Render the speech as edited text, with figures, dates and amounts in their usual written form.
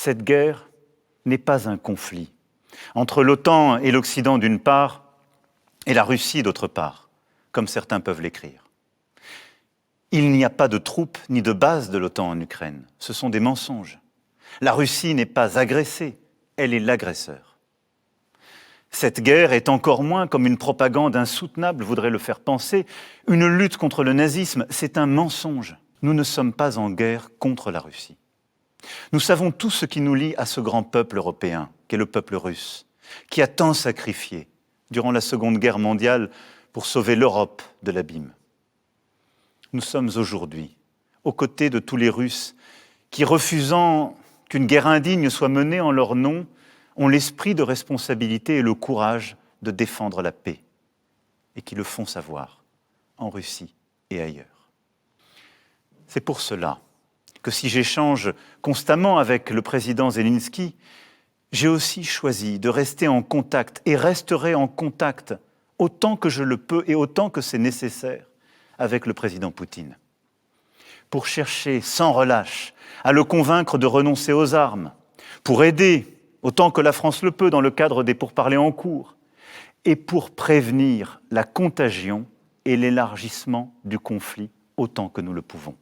Cette guerre n'est pas un conflit entre l'OTAN et l'Occident d'une part et la Russie d'autre part, comme certains peuvent l'écrire. Il n'y a pas de troupes ni de bases de l'OTAN en Ukraine. Ce sont des mensonges. La Russie n'est pas agressée, elle est l'agresseur. Cette guerre est encore moins, comme une propagande insoutenable voudrait le faire penser, une lutte contre le nazisme. C'est un mensonge. Nous ne sommes pas en guerre contre la Russie. Nous savons tout ce qui nous lie à ce grand peuple européen, qu'est le peuple russe, qui a tant sacrifié durant la Seconde Guerre mondiale pour sauver l'Europe de l'abîme. Nous sommes aujourd'hui aux côtés de tous les Russes qui, refusant qu'une guerre indigne soit menée en leur nom, ont l'esprit de responsabilité et le courage de défendre la paix, et qui le font savoir en Russie et ailleurs. C'est pour cela que si j'échange constamment avec le président Zelensky, j'ai aussi choisi de rester en contact et resterai en contact autant que je le peux et autant que c'est nécessaire avec le président Poutine, pour chercher sans relâche à le convaincre de renoncer aux armes, pour aider autant que la France le peut dans le cadre des pourparlers en cours, et pour prévenir la contagion et l'élargissement du conflit autant que nous le pouvons.